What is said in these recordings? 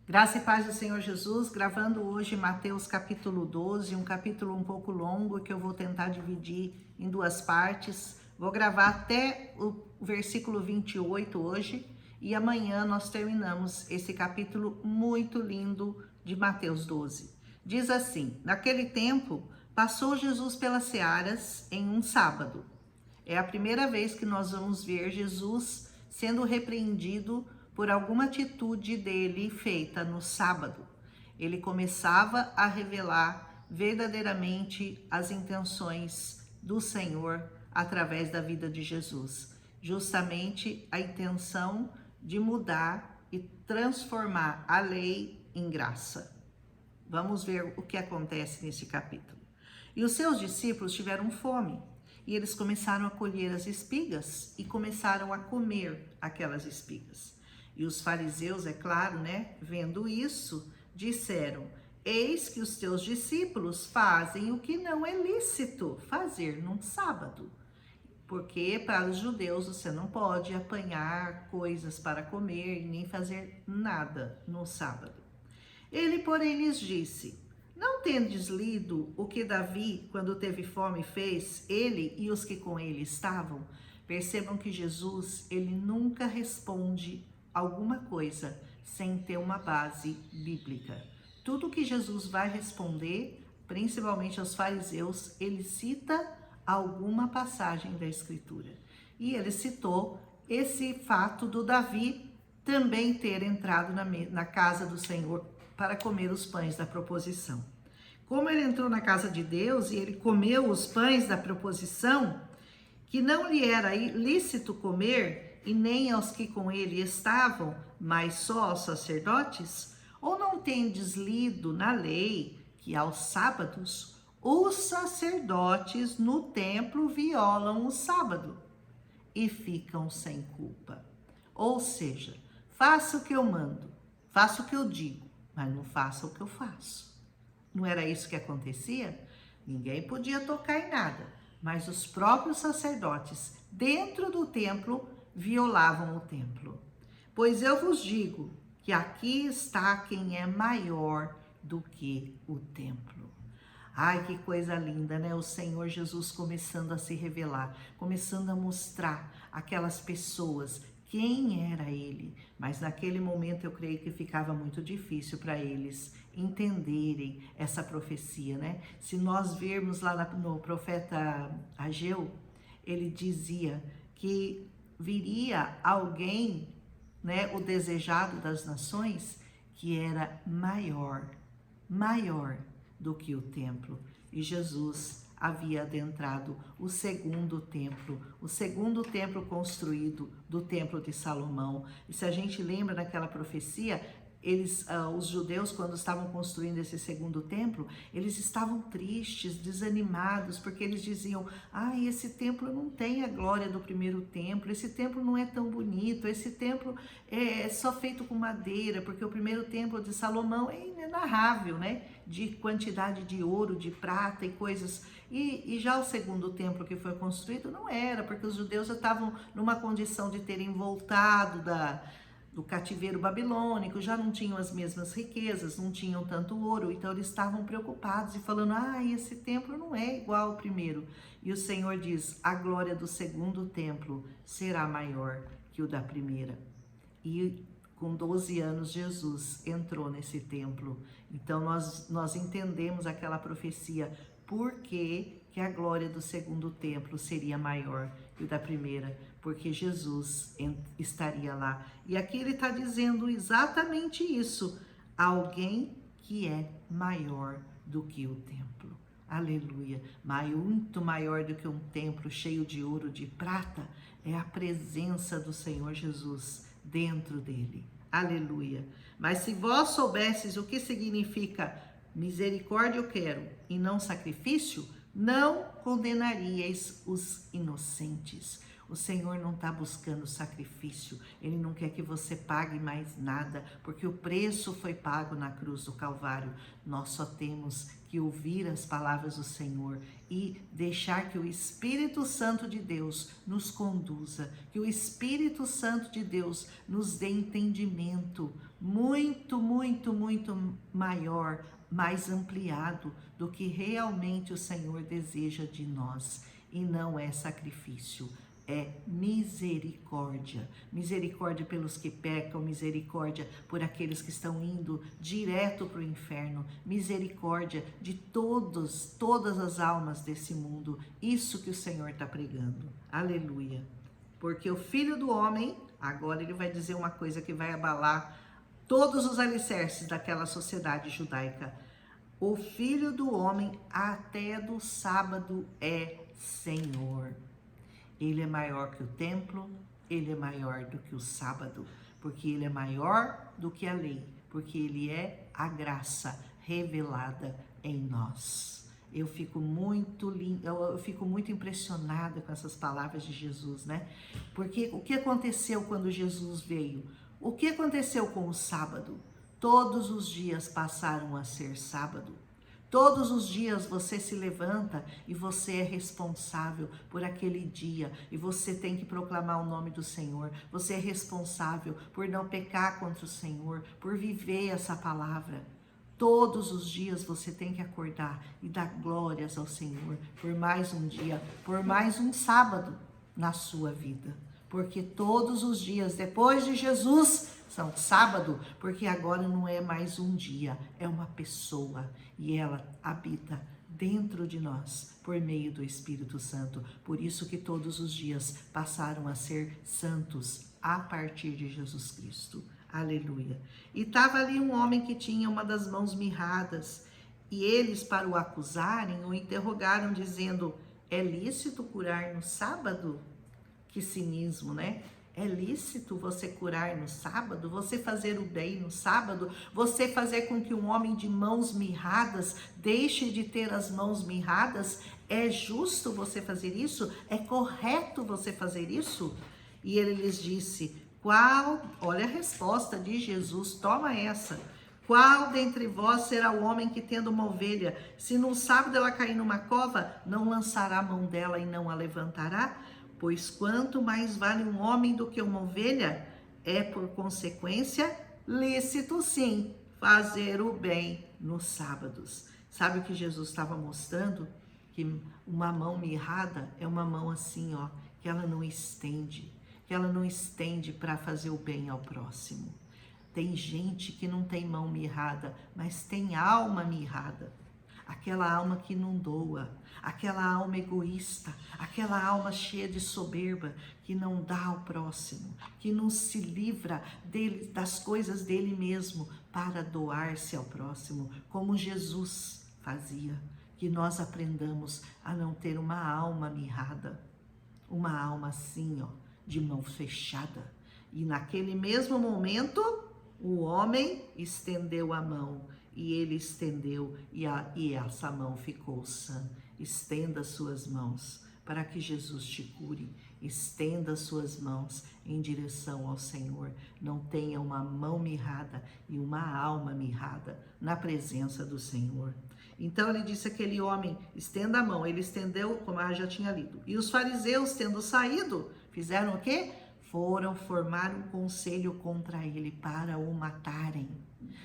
Graça e paz do Senhor Jesus, gravando hoje Mateus capítulo 12, um capítulo um pouco longo que eu vou tentar dividir em duas partes. Vou gravar até o versículo 28 hoje e amanhã nós terminamos esse capítulo muito lindo de Mateus 12. Diz assim: naquele tempo, passou Jesus pelas searas em um sábado. É a primeira vez que nós vamos ver Jesus sendo repreendido por alguma atitude dele feita no sábado. Ele começava a revelar verdadeiramente as intenções do Senhor através da vida de Jesus. Justamente a intenção de mudar e transformar a lei em graça. Vamos ver o que acontece nesse capítulo. E os seus discípulos tiveram fome. E eles começaram a colher as espigas e começaram a comer aquelas espigas. E os fariseus, é claro, vendo isso, disseram: eis que os teus discípulos fazem o que não é lícito fazer num sábado. Porque para os judeus você não pode apanhar coisas para comer, nem fazer nada no sábado. Ele, porém, lhes disse: não tendes lido o que Davi, quando teve fome, fez, ele e os que com ele estavam? Percebam que Jesus, ele nunca responde alguma coisa sem ter uma base bíblica. Tudo que Jesus vai responder, principalmente aos fariseus, ele cita alguma passagem da Escritura. E ele citou esse fato do Davi também ter entrado na casa do Senhor para comer os pães da proposição. Como ele entrou na casa de Deus e ele comeu os pães da proposição, que não lhe era lícito comer, e nem aos que com ele estavam, mas só aos sacerdotes? Ou não tendes lido na lei que aos sábados os sacerdotes no templo violam o sábado e ficam sem culpa? Ou seja, faça o que eu mando, faça o que eu digo, mas não faça o que eu faço. Não era isso que acontecia? Ninguém podia tocar em nada, mas os próprios sacerdotes, dentro do templo, violavam o templo. Pois eu vos digo que aqui está quem é maior do que o templo. Ai, que coisa linda, né? O Senhor Jesus começando a se revelar, começando a mostrar aquelas pessoas quem era ele. Mas naquele momento eu creio que ficava muito difícil para eles entenderem essa profecia, né? Se nós vermos lá no profeta Ageu, ele dizia que viria alguém, o desejado das nações, que era maior do que o templo. E Jesus havia adentrado o segundo templo construído do templo de Salomão. E se a gente lembra daquela profecia, os judeus, quando estavam construindo esse segundo templo, eles estavam tristes, desanimados, porque eles diziam: esse templo não tem a glória do primeiro templo, esse templo não é tão bonito, esse templo é só feito com madeira, porque o primeiro templo de Salomão é inenarrável, de quantidade de ouro, de prata e coisas. E já o segundo templo que foi construído não era, porque os judeus já estavam numa condição de terem voltado do cativeiro babilônico, já não tinham as mesmas riquezas, não tinham tanto ouro, então eles estavam preocupados e falando: esse templo não é igual ao primeiro. E o Senhor diz: a glória do segundo templo será maior que o da primeira. E com 12 anos Jesus entrou nesse templo. Então nós entendemos aquela profecia, por que a glória do segundo templo seria maior que o da primeira, porque Jesus estaria lá. E aqui ele está dizendo exatamente isso: alguém que é maior do que o templo. Aleluia! Muito maior do que um templo cheio de ouro, de prata, é a presença do Senhor Jesus dentro dele. Aleluia! Mas se vós soubesses o que significa misericórdia eu quero e não sacrifício, não condenaríeis os inocentes. O Senhor não está buscando sacrifício, Ele não quer que você pague mais nada, porque o preço foi pago na cruz do Calvário. Nós só temos que ouvir as palavras do Senhor e deixar que o Espírito Santo de Deus nos conduza, que o Espírito Santo de Deus nos dê entendimento muito, muito, muito maior, mais ampliado do que realmente o Senhor deseja de nós. E não é sacrifício, é misericórdia. Misericórdia pelos que pecam, misericórdia por aqueles que estão indo direto para o inferno, misericórdia de todas as almas desse mundo. Isso que o Senhor está pregando. Aleluia. Porque o Filho do Homem, agora ele vai dizer uma coisa que vai abalar todos os alicerces daquela sociedade judaica. O Filho do Homem até do sábado é Senhor. Ele é maior que o templo, ele é maior do que o sábado, porque ele é maior do que a lei, porque ele é a graça revelada em nós. Eu fico muito impressionada com essas palavras de Jesus, né? Porque o que aconteceu quando Jesus veio? O que aconteceu com o sábado? Todos os dias passaram a ser sábado. Todos os dias você se levanta e você é responsável por aquele dia e você tem que proclamar o nome do Senhor. Você é responsável por não pecar contra o Senhor, por viver essa palavra. Todos os dias você tem que acordar e dar glórias ao Senhor por mais um dia, por mais um sábado na sua vida. Porque todos os dias depois de Jesus são sábado, porque agora não é mais um dia, é uma pessoa e ela habita dentro de nós por meio do Espírito Santo. Por isso que todos os dias passaram a ser santos a partir de Jesus Cristo. Aleluia. E estava ali um homem que tinha uma das mãos mirradas e eles, para o acusarem, o interrogaram dizendo: é lícito curar no sábado? Que cinismo, né? É lícito você curar no sábado? Você fazer o bem no sábado? Você fazer com que um homem de mãos mirradas deixe de ter as mãos mirradas? É justo você fazer isso? É correto você fazer isso? E ele lhes disse: olha a resposta de Jesus, toma essa. Qual dentre vós será o homem que, tendo uma ovelha, se no sábado ela cair numa cova, não lançará a mão dela e não a levantará? Pois quanto mais vale um homem do que uma ovelha, é por consequência lícito sim fazer o bem nos sábados. Sabe o que Jesus estava mostrando? Que uma mão mirrada é uma mão assim, ó, que ela não estende para fazer o bem ao próximo. Tem gente que não tem mão mirrada, mas tem alma mirrada. Aquela alma que não doa, aquela alma egoísta, aquela alma cheia de soberba, que não dá ao próximo, que não se livra dele, das coisas dele mesmo para doar-se ao próximo, como Jesus fazia. Que nós aprendamos a não ter uma alma mirrada, uma alma assim, ó, de mão fechada. E naquele mesmo momento, o homem estendeu a mão. E ele estendeu e essa mão ficou sã. Estenda suas mãos para que Jesus te cure. Estenda suas mãos em direção ao Senhor. Não tenha uma mão mirrada e uma alma mirrada na presença do Senhor. Então ele disse àquele homem: estenda a mão. Ele estendeu, como eu já tinha lido. E os fariseus, tendo saído, fizeram o quê? Foram formar um conselho contra ele para o matarem.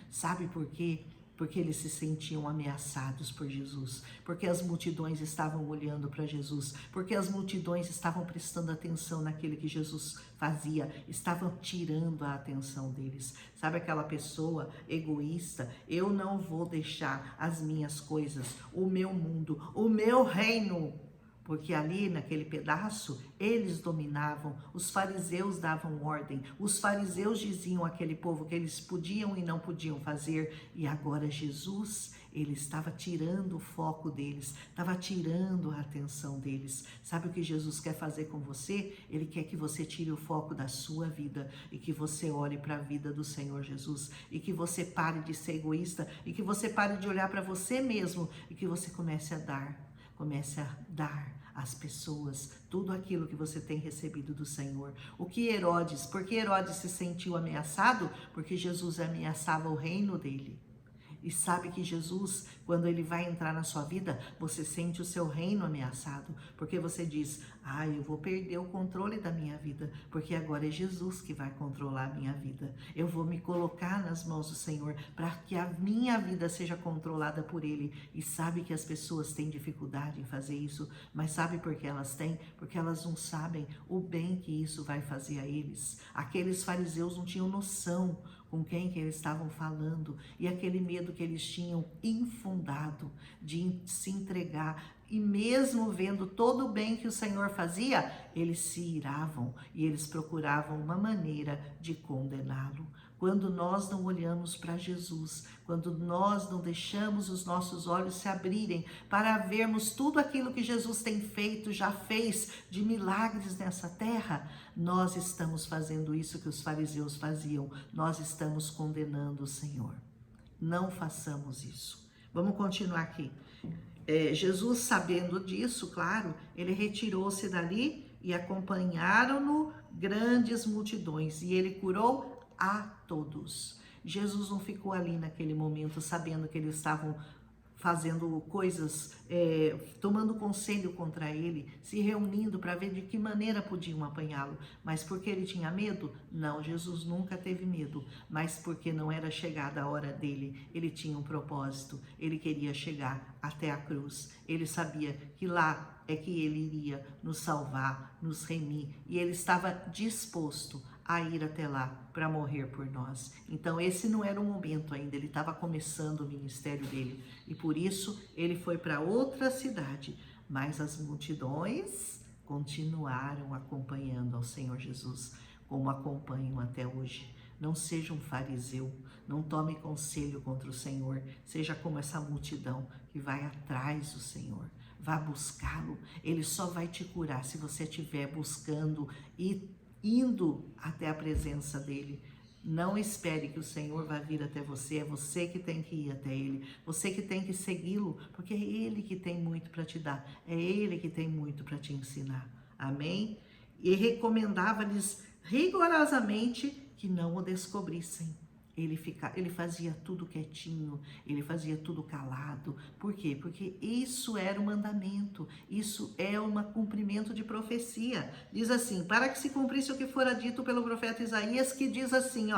Sabe por quê? Porque eles se sentiam ameaçados por Jesus, porque as multidões estavam olhando para Jesus, porque as multidões estavam prestando atenção naquilo que Jesus fazia, estavam tirando a atenção deles. Sabe aquela pessoa egoísta? Eu não vou deixar as minhas coisas, o meu mundo, o meu reino. Porque ali naquele pedaço eles dominavam, os fariseus davam ordem, os fariseus diziam àquele povo que eles podiam e não podiam fazer, e agora Jesus, ele estava tirando o foco deles, estava tirando a atenção deles. Sabe o que Jesus quer fazer com você? Ele quer que você tire o foco da sua vida e que você olhe para a vida do Senhor Jesus e que você pare de ser egoísta e que você pare de olhar para você mesmo e que você comece a dar às pessoas tudo aquilo que você tem recebido do Senhor. Por que Herodes se sentiu ameaçado? Porque Jesus ameaçava o reino dele. e sabe que Jesus, quando ele vai entrar na sua vida, você sente o seu reino ameaçado, porque você diz: eu vou perder o controle da minha vida, porque agora é Jesus que vai controlar a minha vida. Eu vou me colocar nas mãos do Senhor para que a minha vida seja controlada por Ele. E sabe que as pessoas têm dificuldade em fazer isso, mas sabe por que elas têm? Porque elas não sabem o bem que isso vai fazer a eles. Aqueles fariseus não tinham noção com quem que eles estavam falando, e aquele medo que eles tinham infundado de se entregar, e mesmo vendo todo o bem que o Senhor fazia, eles se iravam e eles procuravam uma maneira de condená-lo. Quando nós não olhamos para Jesus, quando nós não deixamos os nossos olhos se abrirem para vermos tudo aquilo que Jesus tem feito, já fez de milagres nessa terra, nós estamos fazendo isso que os fariseus faziam, nós estamos condenando o Senhor. Não façamos isso. Vamos continuar aqui. Jesus, sabendo disso, claro, ele retirou-se dali e acompanharam-no grandes multidões, e ele curou a todos. Jesus não ficou ali naquele momento sabendo que eles estavam fazendo coisas, tomando conselho contra ele, se reunindo para ver de que maneira podiam apanhá-lo. Mas porque ele tinha medo? Não, Jesus nunca teve medo, mas porque não era chegada a hora dele. Ele tinha um propósito, ele queria chegar até a cruz. Ele sabia que lá é que ele iria nos salvar, nos remir, e ele estava disposto a ir até lá para morrer por nós. Então esse não era o momento ainda, ele estava começando o ministério dele, e por isso ele foi para outra cidade, mas as multidões continuaram acompanhando ao Senhor Jesus, como acompanham até hoje. Não seja um fariseu, não tome conselho contra o Senhor, seja como essa multidão que vai atrás do Senhor. Vá buscá-lo, ele só vai te curar se você estiver buscando e indo até a presença dele. Não espere que o Senhor vá vir até você, é você que tem que ir até ele, você que tem que segui-lo, porque é ele que tem muito para te dar, é ele que tem muito para te ensinar. Amém? E recomendava-lhes rigorosamente que não o descobrissem. Ele fazia tudo quietinho, ele fazia tudo calado. Por quê? Porque isso era um mandamento, isso é um cumprimento de profecia. Diz assim: para que se cumprisse o que fora dito pelo profeta Isaías, que diz assim,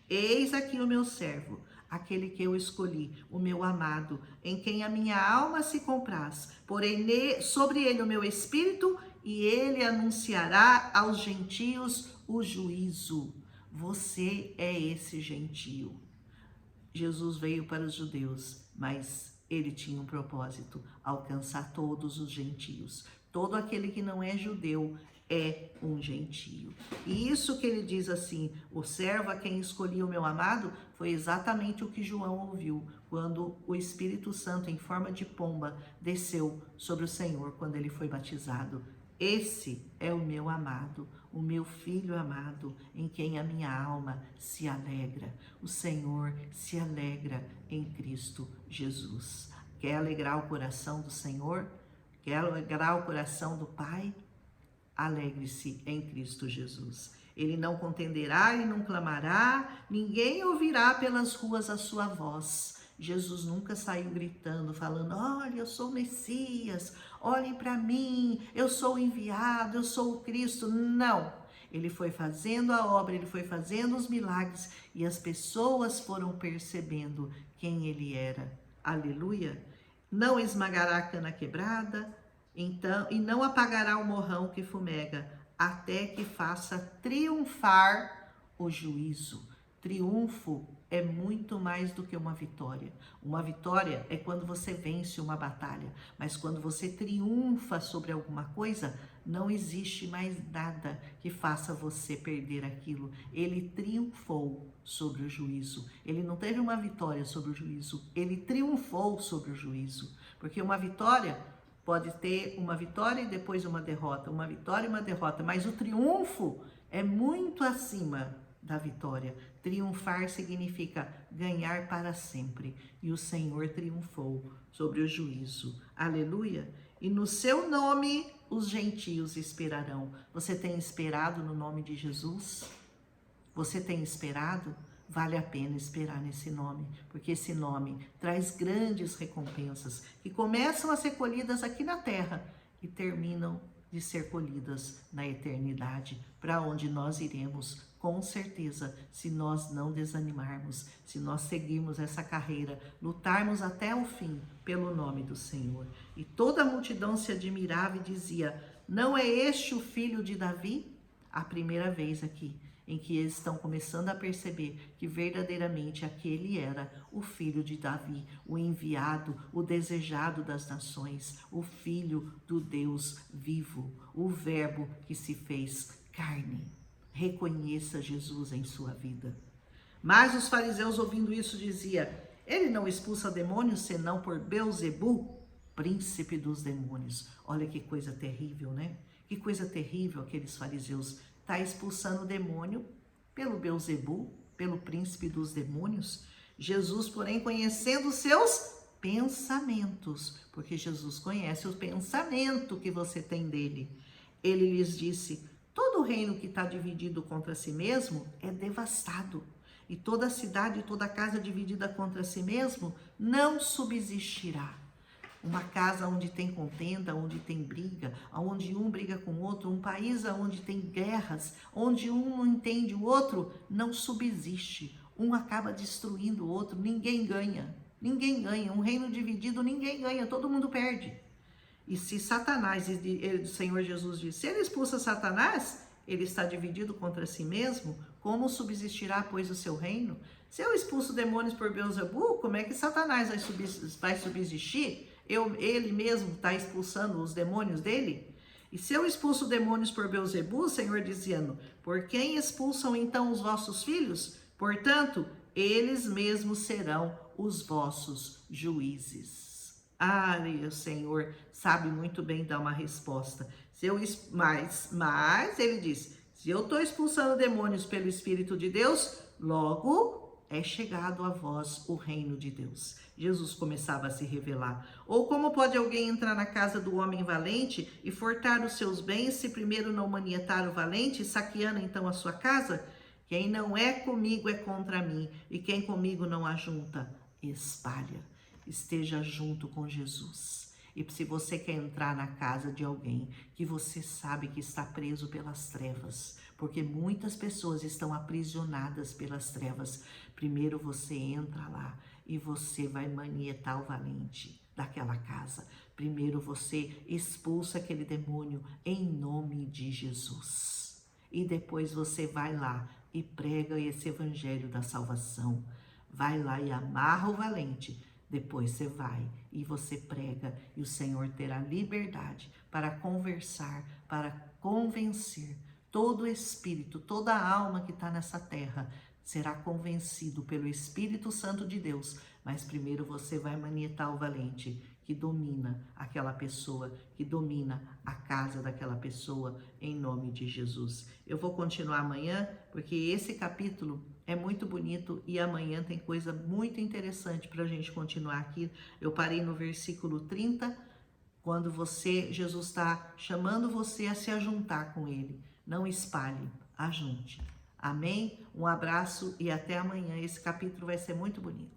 eis aqui o meu servo, aquele que eu escolhi, o meu amado, em quem a minha alma se compraz. Porém, sobre ele o meu espírito, e ele anunciará aos gentios o juízo. Você é esse gentio. Jesus veio para os judeus, mas ele tinha um propósito: alcançar todos os gentios. Todo aquele que não é judeu é um gentio. E isso que ele diz assim, o servo a quem escolhi o meu amado, foi exatamente o que João ouviu quando o Espírito Santo, em forma de pomba, desceu sobre o Senhor quando ele foi batizado. Esse é o meu amado, o meu filho amado, em quem a minha alma se alegra. O Senhor se alegra em Cristo Jesus. Quer alegrar o coração do Senhor? Quer alegrar o coração do Pai? Alegre-se em Cristo Jesus. Ele não contenderá e não clamará, ninguém ouvirá pelas ruas a sua voz. Jesus nunca saiu gritando, falando: olha, eu sou o Messias, olhem para mim, eu sou o enviado, eu sou o Cristo. Não, ele foi fazendo a obra, ele foi fazendo os milagres, e as pessoas foram percebendo quem ele era. Aleluia! Não esmagará a cana quebrada, então, e não apagará o morrão que fumega, até que faça triunfar o juízo. Triunfo é muito mais do que uma vitória. Uma vitória é quando você vence uma batalha, mas quando você triunfa sobre alguma coisa, não existe mais nada que faça você perder aquilo. Ele triunfou sobre o juízo. Ele não teve uma vitória sobre o juízo, ele triunfou sobre o juízo. Porque uma vitória pode ter uma vitória e depois uma derrota, uma vitória e uma derrota, mas o triunfo é muito acima da vitória. Triunfar significa ganhar para sempre, e o Senhor triunfou sobre o juízo. Aleluia! E no seu nome os gentios esperarão. Você tem esperado no nome de Jesus? Você tem esperado? vale a pena esperar nesse nome, porque esse nome traz grandes recompensas que começam a ser colhidas aqui na terra e terminam de ser colhidas na eternidade, para onde nós iremos com certeza, se nós não desanimarmos, se nós seguirmos essa carreira, lutarmos até o fim pelo nome do Senhor. E toda a multidão se admirava e dizia: não é este o filho de Davi? A primeira vez aqui em que eles estão começando a perceber que verdadeiramente aquele era o filho de Davi, o enviado, o desejado das nações, o filho do Deus vivo, o verbo que se fez carne. Reconheça Jesus em sua vida. Mas os fariseus, ouvindo isso, diziam: ele não expulsa demônios senão por Belzebu, príncipe dos demônios. Olha que coisa terrível, né? Que coisa terrível aqueles fariseus. Está expulsando o demônio pelo Belzebu, pelo príncipe dos demônios. Jesus, porém, conhecendo os seus pensamentos, porque Jesus conhece o pensamento que você tem dele, ele lhes disse: todo reino que está dividido contra si mesmo é devastado, e toda cidade e toda casa dividida contra si mesmo não subsistirá. Uma casa onde tem contenda, onde tem briga, onde um briga com o outro, um país onde tem guerras, onde um não entende o outro, não subsiste. Um acaba destruindo o outro, ninguém ganha. Ninguém ganha. Um reino dividido, ninguém ganha, todo mundo perde. E se Satanás, o Senhor Jesus disse, se ele expulsa Satanás, ele está dividido contra si mesmo, como subsistirá, pois, o seu reino? Se eu expulso demônios por Belzebu, como é que Satanás vai subsistir? Ele mesmo está expulsando os demônios dele? E se eu expulso demônios por Belzebu, o Senhor dizendo, por quem expulsam então os vossos filhos? Portanto, eles mesmos serão os vossos juízes. O Senhor sabe muito bem dar uma resposta. Mas ele diz, se eu estou expulsando demônios pelo Espírito de Deus, logo é chegado a vós o reino de Deus. Jesus começava a se revelar. Ou como pode alguém entrar na casa do homem valente e furtar os seus bens, se primeiro não manietar o valente, saqueando então a sua casa? Quem não é comigo é contra mim, e quem comigo não ajunta, espalha. Esteja junto com Jesus. E se você quer entrar na casa de alguém que você sabe que está preso pelas trevas, porque muitas pessoas estão aprisionadas pelas trevas, primeiro você entra lá e você vai manietar o valente daquela casa. Primeiro você expulsa aquele demônio em nome de Jesus. E depois você vai lá e prega esse evangelho da salvação. Vai lá e amarra o valente. Depois você vai e você prega e o Senhor terá liberdade para conversar, para convencer. Todo espírito, toda alma que está nessa terra será convencido pelo Espírito Santo de Deus. Mas primeiro você vai manietar o valente que domina aquela pessoa, que domina a casa daquela pessoa, em nome de Jesus. Eu vou continuar amanhã, porque esse capítulo é muito bonito e amanhã tem coisa muito interessante para a gente continuar aqui. Eu parei no versículo 30, quando Jesus está chamando você a se ajuntar com ele. Não espalhe, ajunte. Amém? Um abraço e até amanhã. Esse capítulo vai ser muito bonito.